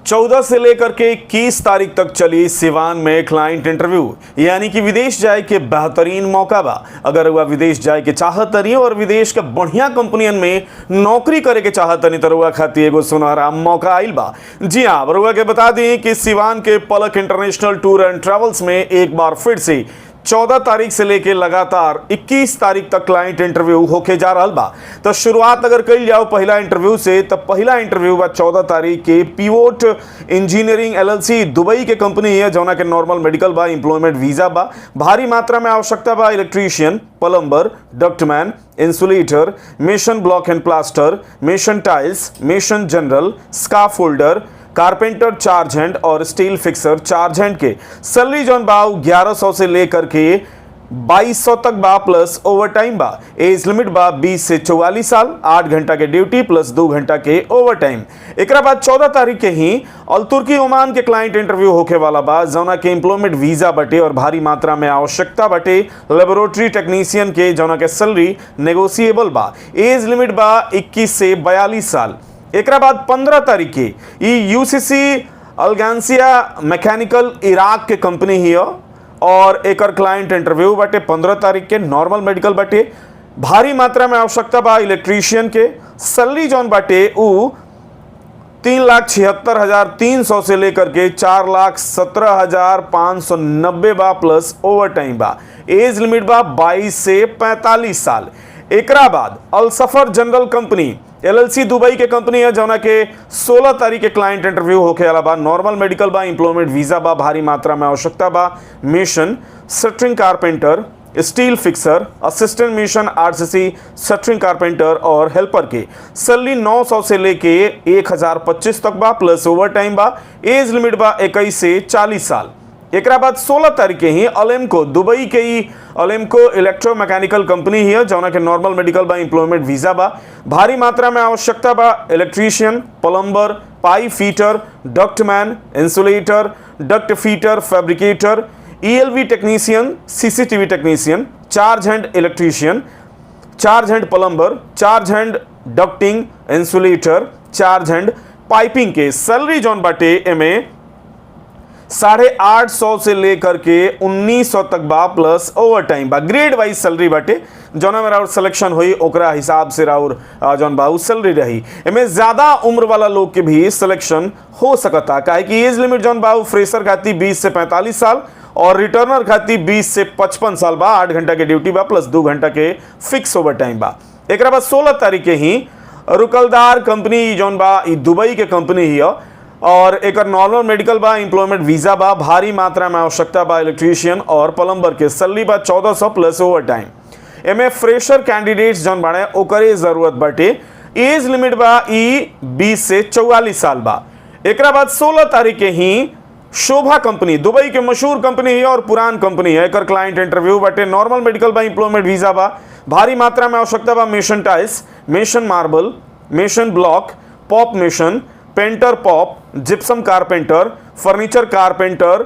14 से लेकर के 21 तारीख तक चली सिवान में क्लाइंट इंटरव्यू, यानी कि विदेश जाए के बेहतरीन मौका बा। अगर वह विदेश जाए के चाहत तनी और विदेश के बढ़िया कंपनियन में नौकरी करे के चाहत तनी तो रुआ खातिर एगो सुनहरा मौका आइल बा। जी हाँ, रुआ के बता दें कि सिवान के पलक इंटरनेशनल टूर एंड ट्रेवल्स में एक बार फिर से 14 तारीख से लेके लगातार 21 तारीख तक क्लाइंट इंटरव्यू होके जा रहा बा। तो शुरुआत अगर कल जाओ पहला इंटरव्यू से, तो पहला इंटरव्यू बा 14 तारीख के पिवोट इंजीनियरिंग एलएलसी दुबई के कंपनी है, जौना के नॉर्मल मेडिकल बा, एम्प्लॉयमेंट वीजा बा, भारी मात्रा में आवश्यकता बा electrician, plumber, ductman, insulator, mason block and plaster, mason tiles, mason general, स्काफ होल्डर, कारपेंटर चार्ज हैंड और स्टील फिक्सर चार्ज हैंड के सैलरी जॉन बाव 1100 से लेकर के 2200 तक बा प्लस ओवर टाइम बा। एज लिमिट बा 20 से 44 साल, 8 घंटा के ड्यूटी प्लस 2 घंटा के ओवर टाइम। एक बाद 14 तारीख के ही अल तुर्की ओमान के क्लाइंट इंटरव्यू होके वाला बा, जौना के एम्प्लॉयमेंट वीजा बटे और भारी मात्रा में आवश्यकता बटे लेबोरेटरी टेक्नीशियन के, जौना के सैलरी नेगोशिएबल बा। एज लिमिट बा 21 से 42 साल। एक बाद 15 तारीख के यूसीसी अलगांसिया मैकेनिकल इराक के कंपनी ही और एक क्लाइंट इंटरव्यू बटे 15 तारीख के नॉर्मल मेडिकल बटे, भारी मात्रा में आवश्यकता बा इलेक्ट्रीशियन के, सैलरी जॉन बटे उ 3,76,300 से लेकर के 4,17,590 बा प्लस ओवर टाइम बा। एज लिमिट बा 22 से 45 साल। एक बाद अल सफर जनरल कंपनी एलएलसी दुबई के कंपनी है, जौना के 16 तारीख के क्लाइंट इंटरव्यू होके वाला बा, नॉर्मल मेडिकल बा, एम्प्लॉयमेंट वीजा बा, भारी मात्रा में आवश्यकता बा mason, shuttering carpenter, steel fixer, assistant mission RCC, shuttering carpenter और हेल्पर के सैलरी 900 से लेके 1025 तक बा प्लस ओवर टाइम बा। एज लिमिट बा 21 से 40 साल। एक बाद 16 तारीख के ही अलेमको दुबई के ही अलेमको इलेक्ट्रोमैकेनिकल कंपनी ही है, जौना के नॉर्मल मेडिकल बा, एम्प्लॉयमेंट वीजा बा, भारी मात्रा में आवश्यकता बा electrician, plumber, pipe fitter, ductman, insulator, duct fitter, fabricator, ELV technician, CCTV technician, charge hand electrician, charge hand plumber, charge hand ducting, insulator, charge hand piping के सैलरी जॉन बाटे एमे 850 से लेकर के 1900 तक बा प्लस ओवर टाइम बा। Grade wise salary बाटे, जौना में राउर सिलेक्शन हुई ओकरा हिसाब से राउर जौन बा सैलरी रही। एमे ज्यादा उम्र वाला लोग के भी सिलेक्शन हो सकता, काहे कि एज लिमिट जौन बा फ्रेशर खाती 20 से 45 साल और रिटर्नर खाती 20 से 55 साल बा। 8 घंटा के ड्यूटी बा प्लस 2 घंटा के फिक्स ओवर टाइम बा। एक बाद 16 तारीख के ही रुकलदार कंपनी जौन बा दुबई के कंपनी ही और एक नॉर्मल मेडिकल बा, एम्प्लॉयमेंट वीजा बा, भारी मात्रा में आवश्यकता बा इलेक्ट्रीशियन और प्लम्बर के सैलरी बा 1400 प्लस ओवर टाइम। एमे फ्रेशर कैंडिडेट्स जौन बाड़े ओकरे जरूरत बाटे। एज लिमिट बा 20 से 44 साल बा। एक बाद 16 तारीख के ही शोभा कंपनी दुबई के मशहूर कंपनी है और पुरान कंपनी है, एक क्लाइंट इंटरव्यू बाटे, नॉर्मल मेडिकल बा, एम्प्लॉयमेंट वीजा बा, भारी मात्रा में आवश्यकता बा mason tiles, mason marble, mason block, pop mason, painter pop, gypsum carpenter, furniture carpenter,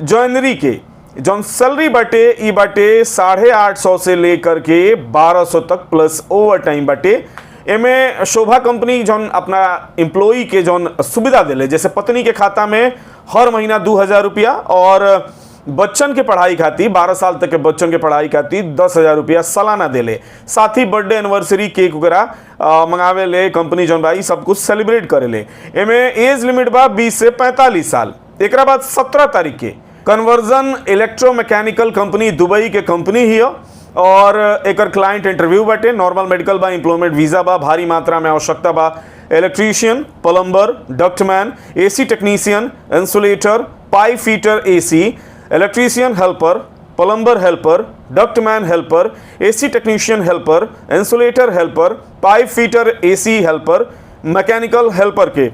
joinery के जौन सैलरी बटे ई बटे 850 से लेकर के 1200 तक प्लस ओवर टाइम बटे। एमे शोभा कंपनी जौन अपना एम्प्लॉई के जौन सुविधा दिले, जैसे पत्नी के खाता में हर महीना 2000 रुपया और बच्चन के पढ़ाई खाती 12 साल तक के बच्चन के पढ़ाई खाती 10,000 रुपया सालाना देले, साथ ही बर्थडे एनिवर्सरी केक वगैरह मंगावे ले कंपनी जौन भाई सब कुछ सेलिब्रेट करे ले। एमे एज लिमिट बा 20 से 45 साल। एक बाद 17 तारीख के कन्वर्जन इलेक्ट्रोमैकेनिकल कंपनी दुबई के कंपनी ही और एक क्लाइंट इंटरव्यू बटे, नॉर्मल मेडिकल बा, एम्प्लॉयमेंट वीजा बा, भारी मात्रा में आवश्यकता बा electrician, plumber, ductman, AC technician, insulator, pipe fitter AC, electrician helper, plumber helper, ductman helper, AC technician helper, insulator helper, pipe fitter AC helper, mechanical helper के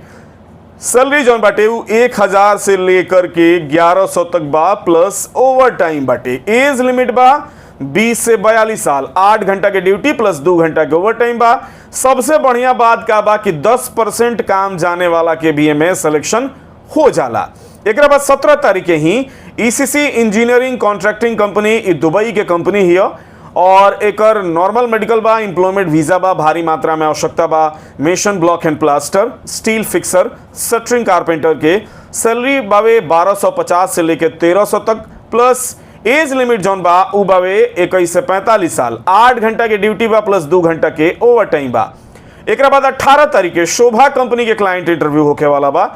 salary जौन बाटे 1000 से लेकर के 1100 तक बा प्लस ओवर टाइम बाटे। एज लिमिट बा 20 से 42 साल, 8 घंटा के ड्यूटी प्लस 2 घंटा के ओवर टाइम बा। सबसे बढ़िया बात का बा कि 10% काम जाने वाला के भी में सिलेक्शन हो जाला। एक बाद 17 तारीख के ही ECC engineering contracting company Dubai के कंपनी ही और एकर नॉर्मल मेडिकल बा, एम्प्लॉयमेंट वीजा बा, भारी मात्रा में आवश्यकता बा mason block and plaster, steel fixer, shuttering carpenter के सैलरी बावे 1250 से लेके 1300 तक प्लस एज लिमिट जौन बा उ बावे 21 से 45 साल, 8 घंटा के ड्यूटी बा प्लस 2 घंटा के ओवर टाइम बा। एक बाद 18 तारीख के शोभा कंपनी के क्लाइंट इंटरव्यू होके वाला बा,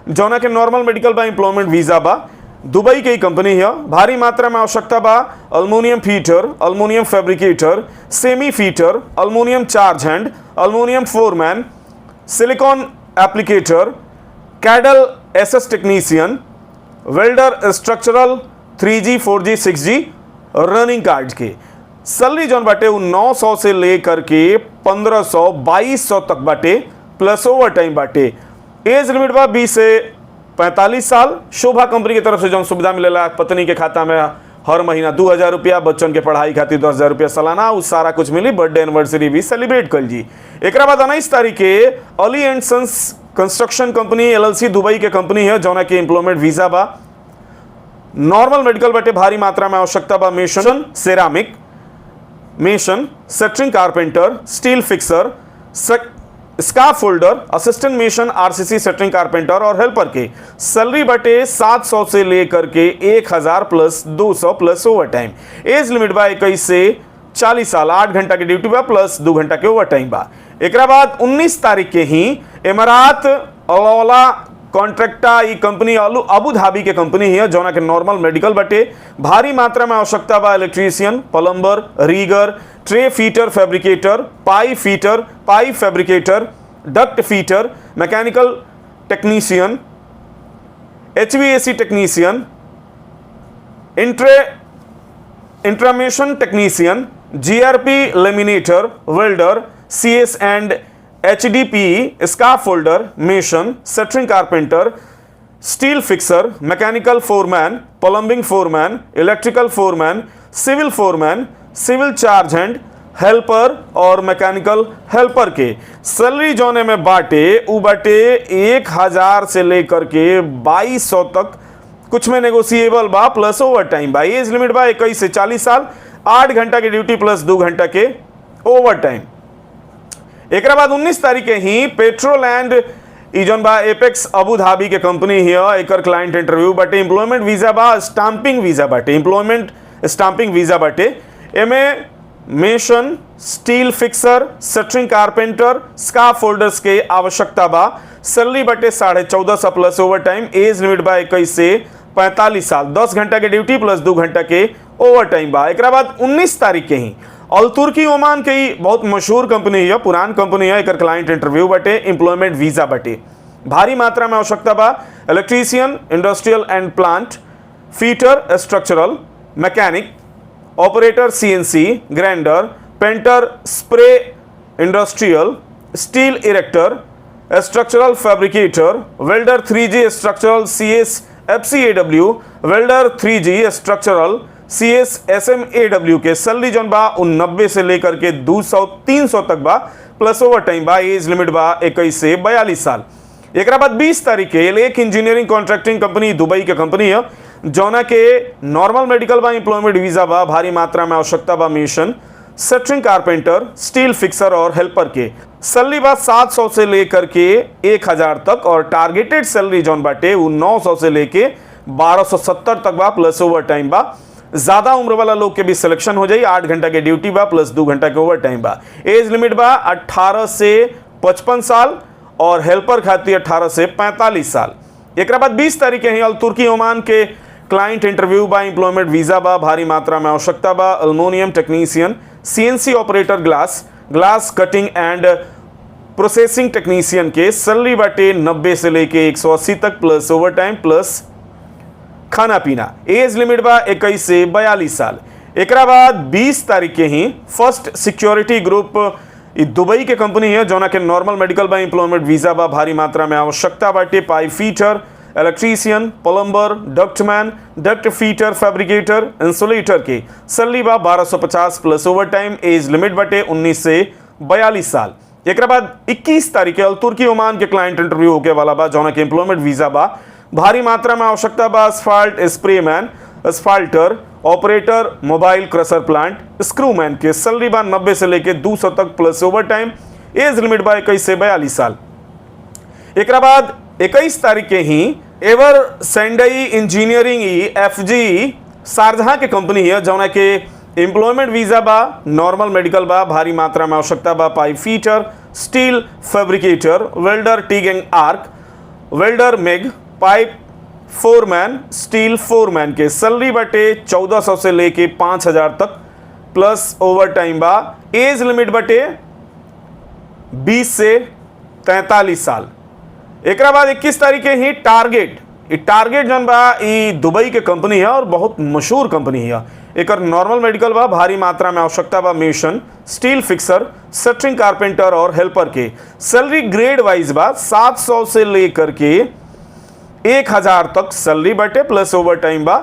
जौना के नॉर्मल मेडिकल बा, एम्प्लॉयमेंट वीजा बा, दुबई की कंपनी है, भारी मात्रा में आवश्यकता बा aluminium fitter, aluminium fabricator, semi fitter, aluminium charge hand, aluminium foreman, silicon applicator, cattle SS technician, welder, structural 3G 4G 6G running card के सैलरी जौन बाटे 900 से लेकर के 1500 2200 तक बाटे प्लस ओवर टाइम बाटे। एज लिमिट बा 20 से 45 साल। शोभा कंपनी की तरफ से जौन सुविधा मिलेला पत्नी के खाता में हर महीना 2000 रुपया, बच्चन के पढ़ाई खातिर 10,000 रुपया सालाना, उस सारा कुछ मिली, बर्थडे एनिवर्सरी भी सेलिब्रेट कर जी। एक बाद 19 तारीख के Ali and Sons construction company LLC Dubai के कंपनी है, जौना के एम्प्लॉयमेंट वीजा बा, नॉर्मल मेडिकल बाटे, भारी मात्रा में आवश्यकता बा mason ceramic, mason, shuttering carpenter, steel fixer, scaffolder, assistant mason, RCC shuttering carpenter और हेल्पर के सैलरी बटे 700 से लेकर के 1000 plus 200 plus over time. Age limit बा 21 से 40 साल, 8 घंटा के ड्यूटी बा प्लस 2 घंटा के ओवर टाइम बा। एक बाद 19 तारीख के ही इमारात अलाला कॉन्ट्रैक्टा ई कंपनी अबू धाबी के कंपनी है, जौना के नॉर्मल मेडिकल बटे, भारी मात्रा में आवश्यकता बा electrician, plumber, rigger, tray fitter fabricator, pipe fitter, pipe fabricator, duct fitter, mechanical technician, HVAC technician, instrumentation technician, GRP laminator, welder, CS and HDP, scaffolder, mason, shuttering carpenter, steel fixer, mechanical foreman, plumbing foreman, electrical foreman, civil foreman, civil charge hand, helper और mechanical helper के salary जोने में बाटे उ बाटे 1000 से लेकर के 2200 तक, कुछ में नेगोशिएबल बा प्लस ओवर टाइम बा। एज लिमिट बा 21 से 40 साल, 8 घंटा के ड्यूटी प्लस 2 घंटा के ओवर टाइम। एक बाद 19 तारीख के ही पेट्रोलैंड इजन बा एपेक्स अबू धाबी के कंपनी है, एकर क्लाइंट इंटरव्यू बाटे, एम्प्लॉयमेंट वीजा बा, स्टाम्पिंग वीजा बाटे, एम्प्लॉयमेंट स्टाम्पिंग वीजा बाटे, एमे mason, steel fixer, shuttering carpenter, scaffold holders के आवश्यकता बा, सैलरी बाटे 1450 plus over time. Age limit बा 21 से 45 साल, 10 घंटा के ड्यूटी प्लस 2 घंटा के ओवर टाइम बा। एक बाद 19 तारीख के ही अल तुर्की ओमान के ही बहुत मशहूर कंपनी है, पुरान कंपनी है, एकर क्लाइंट इंटरव्यू बटे, एम्प्लॉयमेंट वीजा बटे, भारी मात्रा में आवश्यकता बा electrician, industrial and plant, fitter, structural, mechanic, operator CNC, grinder, painter, spray industrial, steel erector, structural fabricator, welder 3G structural CS FCAW, welder 3G structural CS SMAW के salary जौन बा 90 से लेकर के 200-300 तक बा प्लस ओवर टाइम बा। एज limit बा 21 से 42 साल। एक बाद 20 तारीख के एक इंजीनियरिंग कॉन्ट्रैक्टिंग कंपनी दुबई के कंपनी है, जौना के नॉर्मल मेडिकल बा, एम्प्लॉयमेंट वीजा बा, भारी मात्रा में आवश्यकता बा मेसन, शटरिंग कारपेंटर, स्टील फिक्सर और हेल्पर के सैलरी बा 700 से लेकर के 1000 तक और टारगेटेड सैलरी जौन बाटे वो 900 से लेके 1270 तक बा प्लस ओवर टाइम बा। ज्यादा उम्र वाला लोग के भी सिलेक्शन हो जाई, 8 घंटा के ड्यूटी बा प्लस 2 घंटा के ओवर टाइम बा। एज लिमिट बा 18 से 55 साल और हेल्पर खातिर 18 से 45 साल। एक बाद 20 तारीख के अल तुर्की ओमान के क्लाइंट इंटरव्यू बा, एम्प्लॉयमेंट वीजा बा, भारी मात्रा में आवश्यकता बा aluminium technician, CNC operator, glass cutting and processing technician के सैलरी बाटे 90 से लेके 180 तक प्लस ओवर टाइम प्लस खाना पीना। एज लिमिट बा 21 से 42 साल। एक बाद 20 तारीख के ही फर्स्ट सिक्योरिटी ग्रुप दुबई के कंपनी है, जौना के नॉर्मल मेडिकल बा, एम्प्लॉयमेंट वीजा बा, भारी मात्रा में आवश्यकता बाटे pipe fitter, electrician, plumber, ductman, duct fitter, fabricator, insulator के सैलरी बा 1250 plus over time. Age limit बाटे 19 से 42 साल। एक बाद 21 तारीख के तुर्की ओमान के क्लाइंट इंटरव्यू होके वाला बा, जौना के एम्प्लॉयमेंट वीजा बा, भारी मात्रा में आवश्यकता बा asphalt sprayman, asphalter, operator mobile crusher plant, screwman के सैलरी बा 90 से लेके 200 तक plus over time, age limit बा 21 से 42 साल। एक बाद 21 तारीख के ही एवर सेंडई इंजीनियरिंग FG शारजहां के कंपनी है जौना के एम्प्लॉयमेंट वीजा बा, नॉर्मल मेडिकल बा, भारी मात्रा में आवश्यकता बा, pipe fitter, steel fabricator, welder, TIG and आर्क, वेल्डर मेग, पाइप फोरमैन, स्टील फोरमैन के सैलरी बटे 1400 से लेके 5000 तक प्लस ओवर टाइम बा, एज लिमिट बटे 20 से 43 साल। एक बाद 21 तारीख के ही टारगेट जन बा ई दुबई के कंपनी है और बहुत मशहूर कंपनी है। एक नॉर्मल मेडिकल बा, भारी मात्रा में आवश्यकता बा, मेशन, स्टील फिक्सर, सेटरिंग कारपेंटर और हेल्पर के सैलरी ग्रेड वाइज बा 700 से लेकर के 1000 तक सैलरी बाटे प्लस ओवर टाइम बा।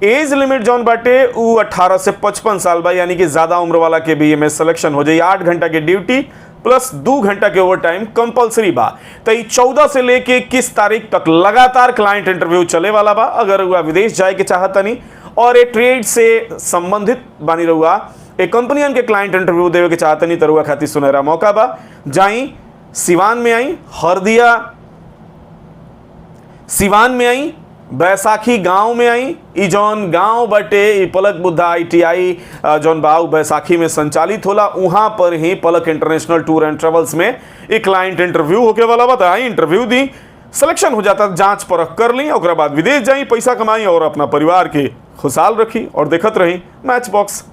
एज लिमिट जौन बाटे उ 18 से 55 साल बा, यानी कि ज्यादा उम्र वाला के भी एमे सिलेक्शन हो जाए। 8 घंटा के ड्यूटी प्लस 2 घंटा के ओवर टाइम कंपल्सरी बा। तो 14 से लेके 21 तारीख तक लगातार क्लाइंट इंटरव्यू चले वाला बा। अगर हुआ विदेश जाए के चाहता नहीं और एक ट्रेड से संबंधित बानी रहुआ एक कंपनियन के क्लाइंट इंटरव्यू देवे के चाहता नहीं, तरुआ खातिर सुनहरा मौका बा। जाई सिवान में आई, हरदिया सिवान में आई, बैसाखी गांव में आई। ई जौन गांव बटे ई पलक बुद्धा ITI जौन बाऊ बैसाखी में संचालित होला, वहां पर ही पलक इंटरनेशनल टूर एंड ट्रेवल्स में एक क्लाइंट इंटरव्यू होके वाला बताई। इंटरव्यू दी, सिलेक्शन हो जाता, जांच परख कर ली, और बाद विदेश जाई, पैसा कमाई और अपना परिवार के खुशहाल रखी और देखत रही मैच बॉक्स।